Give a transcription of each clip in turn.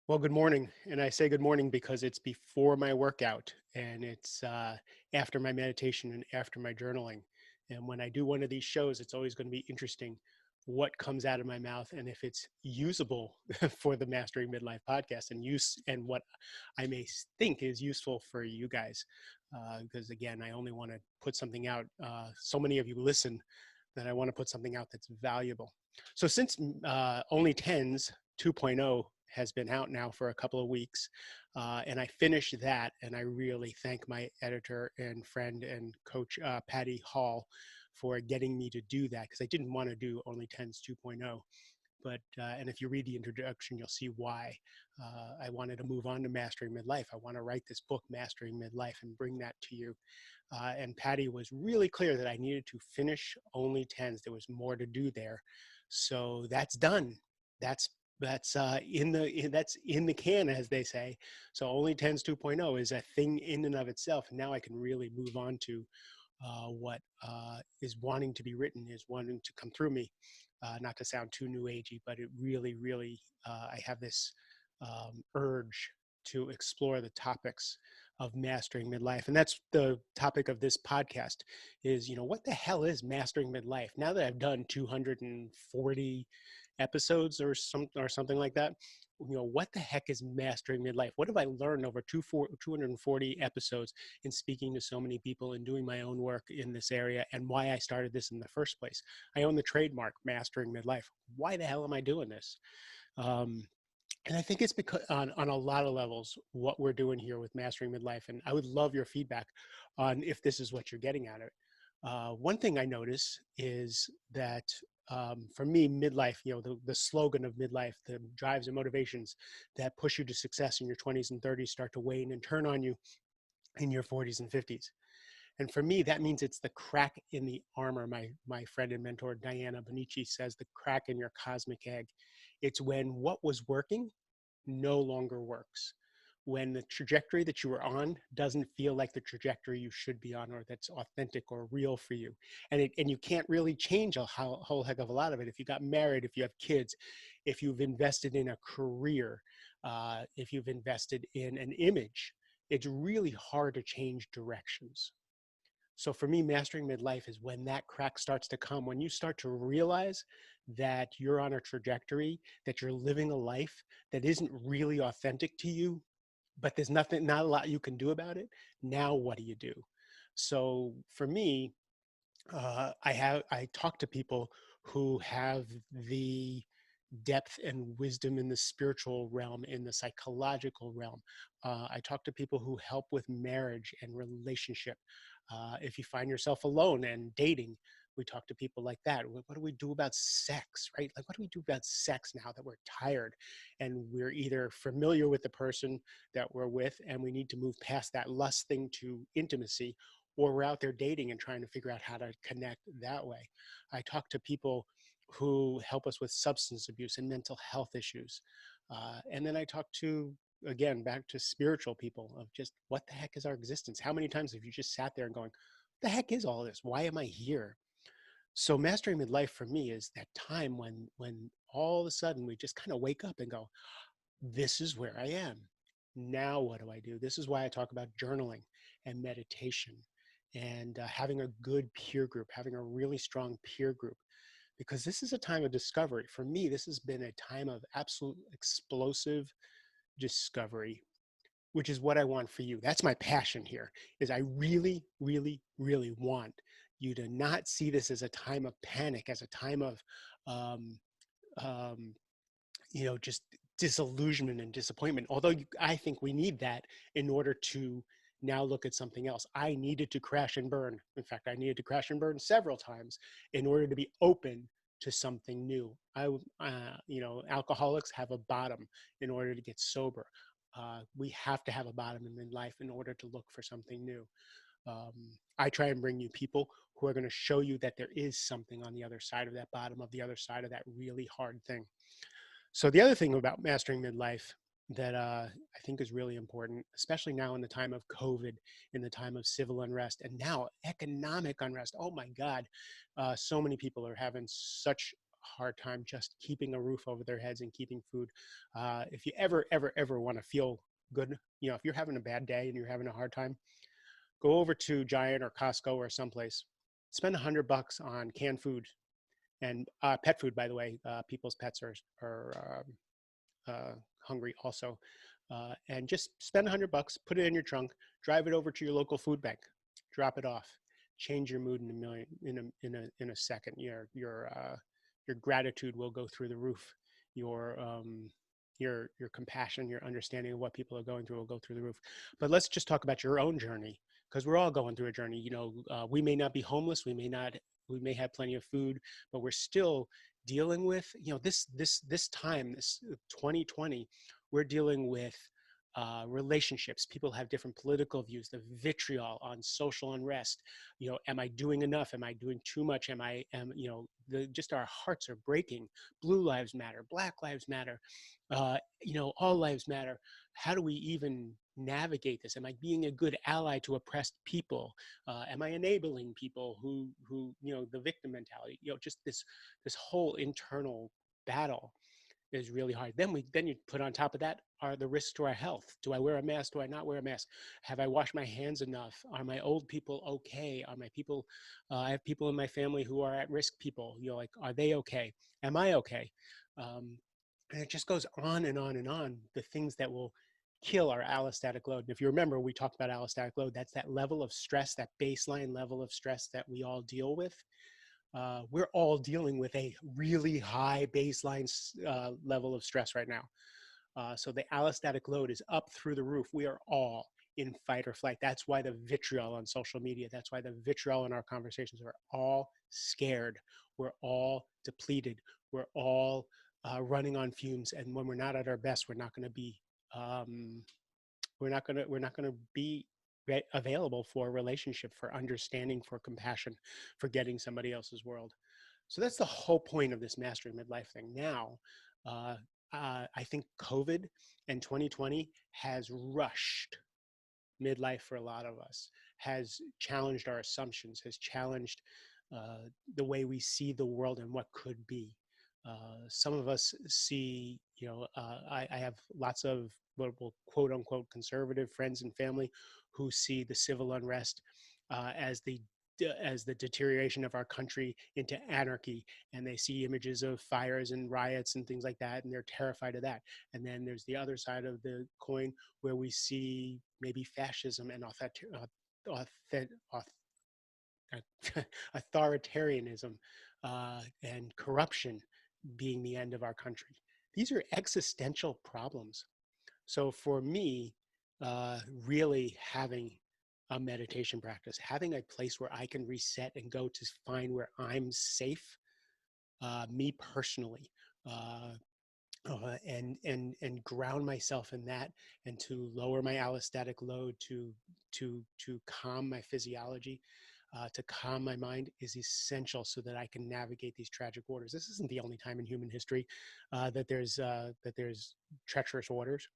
Well, good morning. And I say good morning because it's before my workout and it's after my meditation and after my journaling. And when I do one of these shows, it's always going to be interesting what comes out of my mouth and if it's usable for the Mastering Midlife podcast and use and what I may think is useful for you guys. Because again, I only want to put something out. So many of you listen that I want to put something out that's valuable. So since Only Tens 2.0 has been out now for a couple of weeks, and I finished that, and I really thank my editor and friend and coach, Patty Hall, for getting me to do that because I didn't want to do Only Tens 2.0. But and if you read the introduction, you'll see why I wanted to move on to Mastering Midlife. I want to write this book, Mastering Midlife, and bring that to you. And Patty was really clear that I needed to finish Only Tens. There was more to do there, so that's done. That's that's in the can, as they say. So Only Tens 2.0 is a thing in and of itself. And now I can really move on to what is wanting to be written, is wanting to come through me. Not to sound too new agey, but it really, I have this urge to explore the topics of mastering midlife. And that's the topic of this podcast is, what the hell is mastering midlife? Now that I've done 240 episodes or something like that, what the heck is mastering midlife? What have I learned over 240 episodes in speaking to so many people and doing my own work in this area, and why I started this in the first place? I own the trademark Mastering Midlife. Why the hell am I doing this? Um, and I think it's because on a lot of levels, what we're doing here with Mastering Midlife, and I would love your feedback on if this is what you're getting out of it. One thing I notice is that for me, midlife, the slogan of midlife, the drives and motivations that push you to success in your 20s and 30s start to wane and turn on you in your 40s and 50s. And for me, that means it's the crack in the armor. My friend and mentor, Diana Bonici, says the crack in your cosmic egg. It's when what was working no longer works. When the trajectory that you were on doesn't feel like the trajectory you should be on, or that's authentic or real for you. And you can't really change a whole heck of a lot of it. If you got married, if you have kids, if you've invested in a career, if you've invested in an image, it's really hard to change directions. So for me, mastering midlife is when that crack starts to come, when you start to realize that you're on a trajectory, that you're living a life that isn't really authentic to you, but there's not a lot you can do about it. Now, what do you do? So for me, I talk to people who have the depth and wisdom in the spiritual realm, in the psychological realm. I talk to people who help with marriage and relationship. If you find yourself alone and dating, we talk to people like that. What do we do about sex, right? Like, what do we do about sex now that we're tired and we're either familiar with the person that we're with and we need to move past that lust thing to intimacy, or we're out there dating and trying to figure out how to connect that way. I talk to people who help us with substance abuse and mental health issues. And then I talk to, again, back to spiritual people of just what the heck is our existence? How many times have you just sat there and going, what the heck is all this? Why am I here? So mastering midlife for me is that time when all of a sudden we just kind of wake up and go, this is where I am. Now what do I do? This is why I talk about journaling and meditation and having a good peer group, having a really strong peer group, because this is a time of discovery. For me, this has been a time of absolute explosive discovery, which is what I want for you. That's my passion here, is I really want you to not see this as a time of panic, as a time of um, um, just disillusionment and disappointment. Although I think we need that in order to now look at something else. I needed to crash and burn. In fact, I needed to crash and burn several times in order to be open to something new. Alcoholics have a bottom in order to get sober. We have to have a bottom in life in order to look for something new. Um, I try and bring you people who are going to show you that there is something on the other side of that bottom, of the other side of that really hard thing. So the other thing about mastering midlife that I think is really important, especially now in the time of COVID, in the time of civil unrest, and now economic unrest. Oh my God, so many people are having such hard time just keeping a roof over their heads and keeping food. If you ever want to feel good, if you're having a bad day and you're having a hard time, go over to Giant or Costco or someplace, spend $100 on canned food and pet food. By the way, people's pets are hungry also, and just spend $100, put it in your trunk, drive it over to your local food bank, drop it off, change your mood in a million in a second. Your gratitude will go through the roof. Your your compassion, your understanding of what people are going through will go through the roof. But let's just talk about your own journey, because we're all going through a journey. We may not be homeless, we may have plenty of food, but we're still dealing with this time, this 2020. We're dealing with relationships. People have different political views, the vitriol on social unrest. Am I doing enough? Am I doing too much? Just our hearts are breaking. Blue lives matter, black lives matter, all lives matter. How do we even navigate this? Am I being a good ally to oppressed people? Am I enabling people who the victim mentality? Just this whole internal battle is really hard. Then you put on top of that are the risks to our health. Do I wear a mask? Do I not wear a mask? Have I washed my hands enough? Are my old people okay? Are my people? I have people in my family who are at risk people. Like, are they okay? Am I okay? Um, and it just goes on and on and on. The things that will kill our allostatic load. And if you remember, we talked about allostatic load. That's that level of stress, that baseline level of stress that we all deal with. We're all dealing with a really high baseline level of stress right now. So the allostatic load is up through the roof. We are all in fight or flight. That's why the vitriol on social media, that's why the vitriol in our conversations, we're all scared. We're all depleted. We're all running on fumes. And when we're not at our best, um, we're not going to be available for a relationship, for understanding, for compassion, for getting somebody else's world. So that's the whole point of this Mastering Midlife thing. Now, uh, I think COVID and 2020 has rushed midlife for a lot of us, has challenged our assumptions, has challenged the way we see the world and what could be. Some of us see, I have lots of what we'll quote unquote conservative friends and family who see the civil unrest as the deterioration of our country into anarchy, and they see images of fires and riots and things like that, and they're terrified of that. And then there's the other side of the coin where we see maybe fascism and authoritarianism and corruption being the end of our country. These are existential problems. So for me, really having a meditation practice, having a place where I can reset and go to find where I'm safe, me personally, uh, and ground myself in that, and to lower my allostatic load, to calm my physiology, to calm my mind, is essential so that I can navigate these tragic waters. This isn't the only time in human history that there's treacherous waters.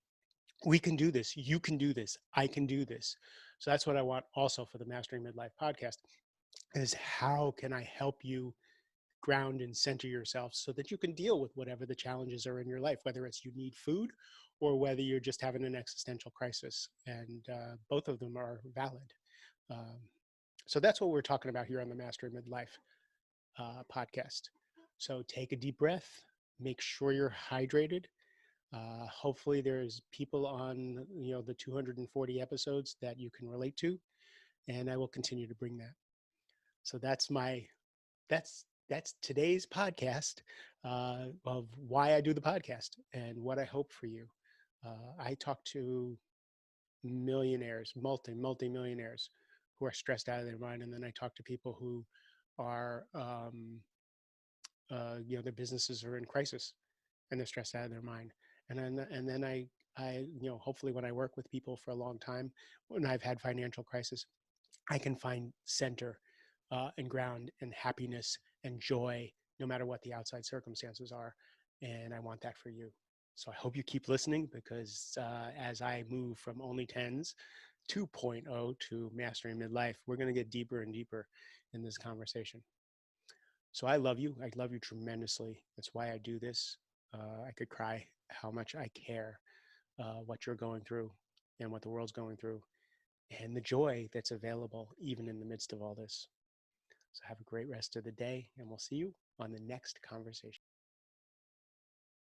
We can do this. You can do this. I can do this. So that's what I want also for the Mastering Midlife podcast, is how can I help you ground and center yourself so that you can deal with whatever the challenges are in your life, whether it's you need food or whether you're just having an existential crisis. And both of them are valid. Um, so that's what we're talking about here on the Mastering Midlife podcast. So take a deep breath, make sure you're hydrated. Hopefully there's people on the 240 episodes that you can relate to, and I will continue to bring that. So that's today's podcast of why I do the podcast and what I hope for you. I talk to millionaires, multi millionaires who are stressed out of their mind, and then I talk to people who are their businesses are in crisis and they're stressed out of their mind. And then I hopefully when I work with people for a long time, when I've had financial crisis, I can find center and ground and happiness and joy, no matter what the outside circumstances are. And I want that for you. So I hope you keep listening, because as I move from only tens 2.0 to Mastering Midlife, we're going to get deeper and deeper in this conversation. So I love you. I love you tremendously. That's why I do this. I could cry how much I care what you're going through and what the world's going through and the joy that's available even in the midst of all this. So have a great rest of the day, and we'll see you on the next conversation.